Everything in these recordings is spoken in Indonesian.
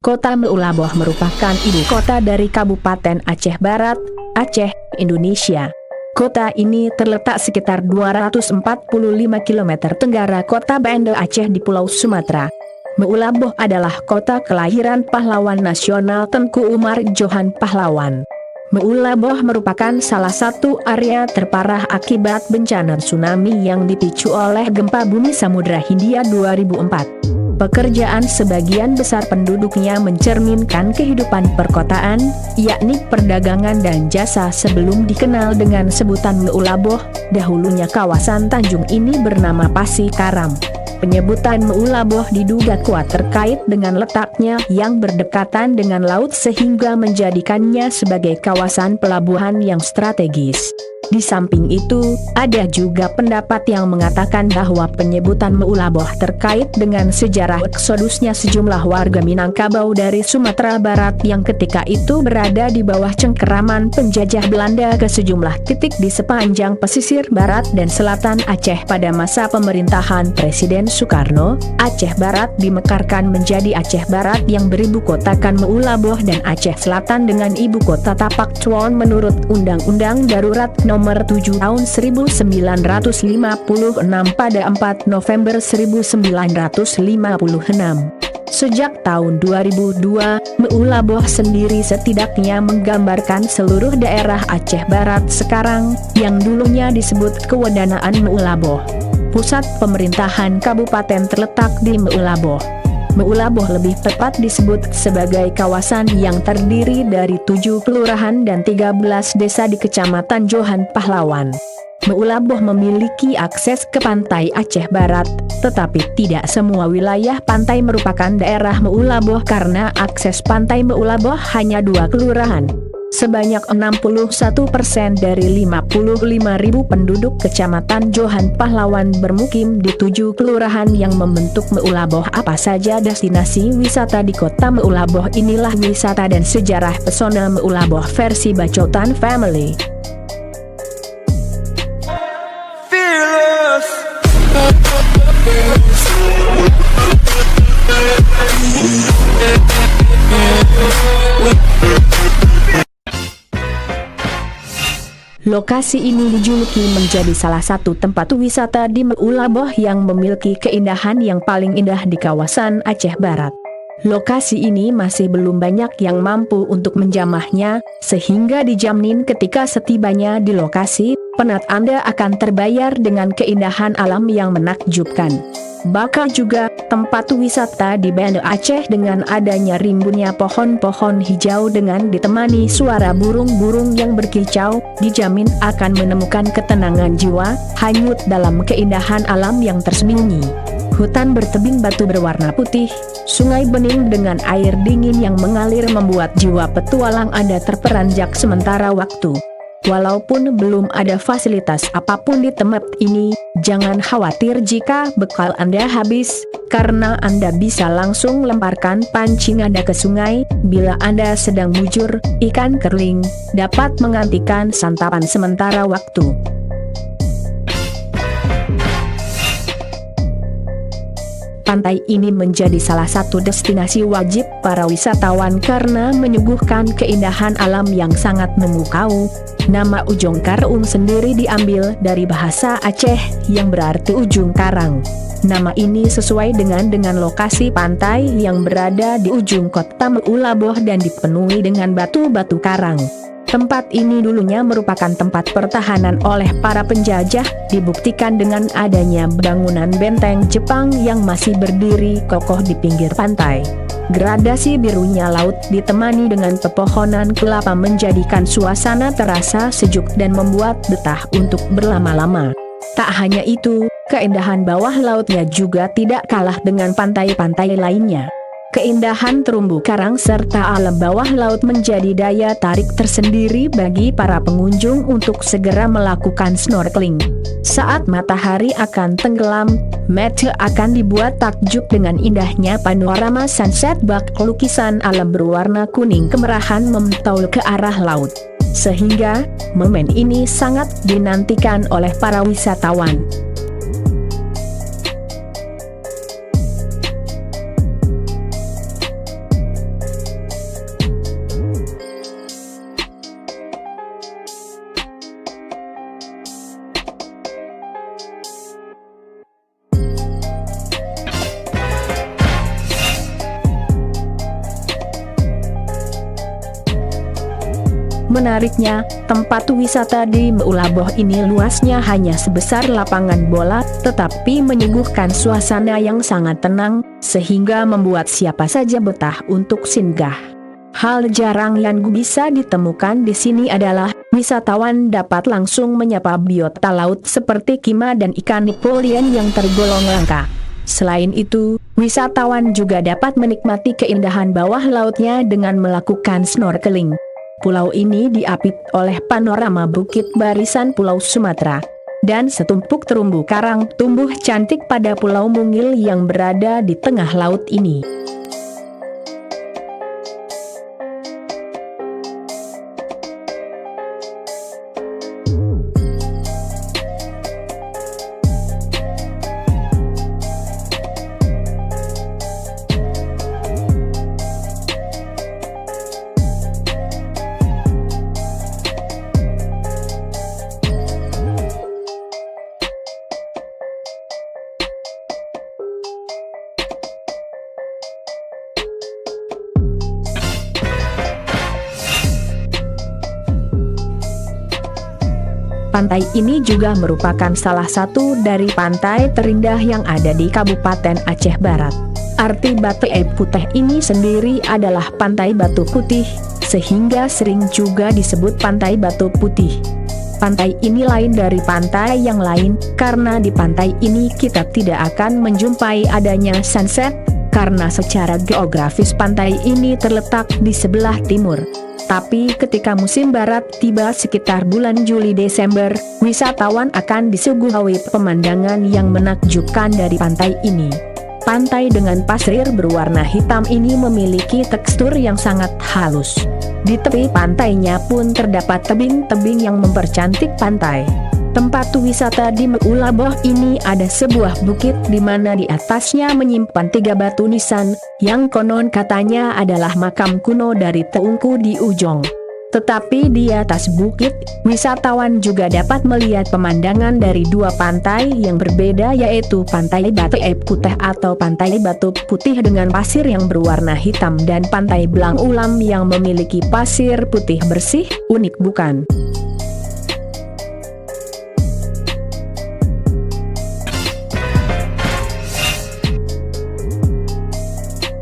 Kota Meulaboh merupakan ibu kota dari Kabupaten Aceh Barat, Aceh, Indonesia. Kota ini terletak sekitar 245 km tenggara kota Banda Aceh di Pulau Sumatera. Meulaboh adalah kota kelahiran pahlawan nasional Tengku Umar Johan Pahlawan. Meulaboh merupakan salah satu area terparah akibat bencana tsunami yang dipicu oleh gempa bumi Samudra Hindia 2004. Pekerjaan sebagian besar penduduknya mencerminkan kehidupan perkotaan, yakni perdagangan dan jasa sebelum dikenal dengan sebutan Meulaboh. Dahulunya kawasan Tanjung ini bernama Pasi Karam. Penyebutan Meulaboh diduga kuat terkait dengan letaknya yang berdekatan dengan laut sehingga menjadikannya sebagai kawasan pelabuhan yang strategis. Di samping itu, ada juga pendapat yang mengatakan bahwa penyebutan Meulaboh terkait dengan sejarah eksodusnya sejumlah warga Minangkabau dari Sumatera Barat yang ketika itu berada di bawah cengkeraman penjajah Belanda ke sejumlah titik di sepanjang pesisir barat dan selatan Aceh pada masa pemerintahan Presiden Soekarno. Aceh Barat dimekarkan menjadi Aceh Barat yang beribu kotakan Meulaboh dan Aceh Selatan dengan ibu kota Tapak Chuon menurut Undang-Undang Darurat Nomor 7 Tahun 1956 pada 4 November 1956. Sejak tahun 2002, Meulaboh sendiri setidaknya menggambarkan seluruh daerah Aceh Barat sekarang, yang dulunya disebut Kewenanaan Meulaboh. Pusat pemerintahan kabupaten terletak di Meulaboh. Meulaboh lebih tepat disebut sebagai kawasan yang terdiri dari 7 kelurahan dan 13 desa di Kecamatan Johan Pahlawan. Meulaboh memiliki akses ke pantai Aceh Barat, tetapi tidak semua wilayah pantai merupakan daerah Meulaboh karena akses pantai Meulaboh hanya 2 kelurahan. Sebanyak 61% dari 55.000 penduduk Kecamatan Johan Pahlawan bermukim di 7 kelurahan yang membentuk Meulaboh. Apa saja destinasi wisata di kota Meulaboh? Inilah wisata dan sejarah pesona Meulaboh versi Bacotan Family. Lokasi ini dijuluki menjadi salah satu tempat wisata di Meulaboh yang memiliki keindahan yang paling indah di kawasan Aceh Barat. Lokasi ini masih belum banyak yang mampu untuk menjamahnya, sehingga dijamin ketika setibanya di lokasi, penat Anda akan terbayar dengan keindahan alam yang menakjubkan. Bakal juga tempat wisata di Banda Aceh dengan adanya rimbunnya pohon-pohon hijau dengan ditemani suara burung-burung yang berkicau, dijamin akan menemukan ketenangan jiwa, hanyut dalam keindahan alam yang tersembunyi. Hutan bertebing batu berwarna putih, sungai bening dengan air dingin yang mengalir membuat jiwa petualang Anda terperanjak sementara waktu. Walaupun belum ada fasilitas apapun di tempat ini, jangan khawatir jika bekal Anda habis, karena Anda bisa langsung lemparkan pancing Anda ke sungai. Bila Anda sedang bujur, ikan kerling dapat menggantikan santapan sementara waktu. Pantai ini menjadi salah satu destinasi wajib para wisatawan karena menyuguhkan keindahan alam yang sangat memukau. Nama Ujung Karung sendiri diambil dari bahasa Aceh yang berarti ujung karang. Nama ini sesuai dengan lokasi pantai yang berada di ujung kota Meulaboh dan dipenuhi dengan batu-batu karang. Tempat ini dulunya merupakan tempat pertahanan oleh para penjajah, dibuktikan dengan adanya bangunan benteng Jepang yang masih berdiri kokoh di pinggir pantai. Gradasi birunya laut ditemani dengan pepohonan kelapa menjadikan suasana terasa sejuk dan membuat betah untuk berlama-lama. Tak hanya itu, keindahan bawah lautnya juga tidak kalah dengan pantai-pantai lainnya. Keindahan terumbu karang serta alam bawah laut menjadi daya tarik tersendiri bagi para pengunjung untuk segera melakukan snorkeling. Saat matahari akan tenggelam, mata akan dibuat takjub dengan indahnya panorama sunset bak lukisan alam berwarna kuning kemerahan memantau ke arah laut. Sehingga, momen ini sangat dinantikan oleh para wisatawan. Menariknya, tempat wisata di Meulaboh ini luasnya hanya sebesar lapangan bola, tetapi menyuguhkan suasana yang sangat tenang, sehingga membuat siapa saja betah untuk singgah. Hal jarang yang bisa ditemukan di sini adalah, wisatawan dapat langsung menyapa biota laut seperti kima dan ikan Napoleon yang tergolong langka. Selain itu, wisatawan juga dapat menikmati keindahan bawah lautnya dengan melakukan snorkeling. Pulau ini diapit oleh panorama bukit barisan Pulau Sumatera dan setumpuk terumbu karang tumbuh cantik pada Pulau Mungil yang berada di tengah laut ini. Pantai ini juga merupakan salah satu dari pantai terindah yang ada di Kabupaten Aceh Barat. Arti Batu Putih ini sendiri adalah Pantai Batu Putih, sehingga sering juga disebut Pantai Batu Putih. Pantai ini lain dari pantai yang lain, karena di pantai ini kita tidak akan menjumpai adanya sunset, karena secara geografis pantai ini terletak di sebelah timur. Tapi ketika musim barat tiba sekitar bulan Juli-Desember, wisatawan akan disuguhi pemandangan yang menakjubkan dari pantai ini. Pantai dengan pasir berwarna hitam ini memiliki tekstur yang sangat halus. Di tepi pantainya pun terdapat tebing-tebing yang mempercantik pantai. Tempat wisata di Meulaboh ini ada sebuah bukit di mana di atasnya menyimpan 3 batu nisan, yang konon katanya adalah makam kuno dari Teungku di Ujong. Tetapi di atas bukit, wisatawan juga dapat melihat pemandangan dari 2 pantai yang berbeda, yaitu Pantai Batu Putih atau Pantai Batu Putih dengan pasir yang berwarna hitam dan Pantai Belang Ulam yang memiliki pasir putih bersih. Unik bukan?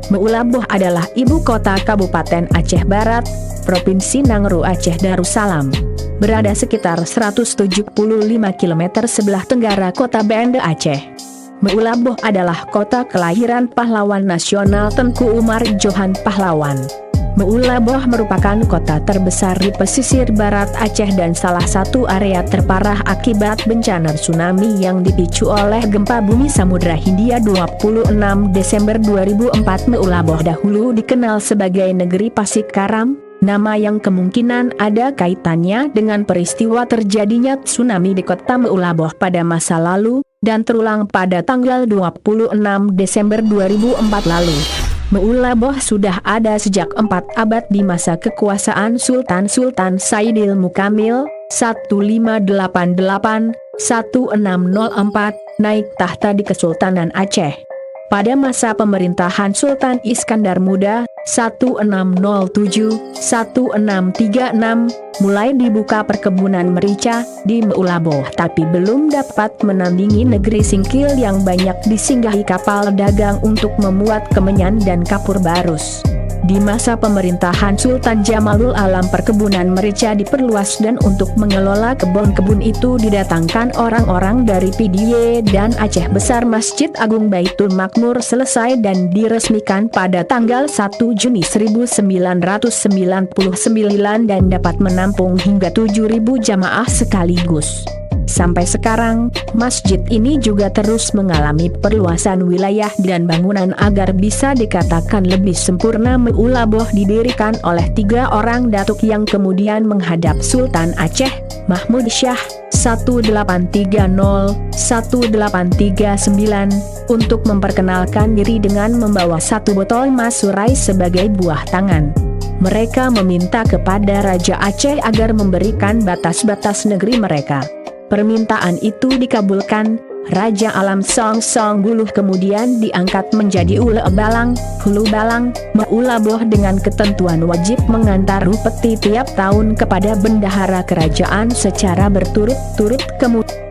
Meulaboh adalah ibu kota Kabupaten Aceh Barat, Provinsi Nangro Aceh Darussalam. Berada sekitar 175 km sebelah tenggara kota Banda Aceh. Meulaboh adalah kota kelahiran pahlawan nasional Tengku Umar Johan Pahlawan. Meulaboh merupakan kota terbesar di pesisir barat Aceh dan salah satu area terparah akibat bencana tsunami yang dipicu oleh gempa bumi Samudra Hindia 26 Desember 2004. Meulaboh dahulu dikenal sebagai negeri Pasik Karam, nama yang kemungkinan ada kaitannya dengan peristiwa terjadinya tsunami di kota Meulaboh pada masa lalu, dan terulang pada tanggal 26 Desember 2004 lalu. Meulaboh sudah ada sejak 4 abad di masa kekuasaan Sultan Saidil Mukamil, 1588-1604, naik tahta di Kesultanan Aceh. Pada masa pemerintahan Sultan Iskandar Muda, 1607-1636, mulai dibuka perkebunan merica di Meulaboh, tapi belum dapat menandingi negeri Singkil yang banyak disinggahi kapal dagang untuk memuat kemenyan dan kapur barus. Di masa pemerintahan Sultan Jamalul Alam perkebunan merica diperluas dan untuk mengelola kebun-kebun itu didatangkan orang-orang dari PDY dan Aceh Besar. Masjid Agung Baitul Makmur selesai dan diresmikan pada tanggal 1 Juni 1999 dan dapat menampung hingga 7.000 jamaah sekaligus. Sampai sekarang, masjid ini juga terus mengalami perluasan wilayah dan bangunan agar bisa dikatakan lebih sempurna. Meulaboh didirikan oleh 3 orang datuk yang kemudian menghadap Sultan Aceh, Mahmud Syah, 1830-1839, untuk memperkenalkan diri dengan membawa 1 botol masurai sebagai buah tangan. Mereka meminta kepada Raja Aceh agar memberikan batas-batas negeri mereka. Permintaan itu dikabulkan, Raja Alam Song Song Buluh kemudian diangkat menjadi Ule Balang, Hulu Balang, Meula Boh dengan ketentuan wajib mengantar upeti tiap tahun kepada bendahara kerajaan secara berturut-turut. Kemudian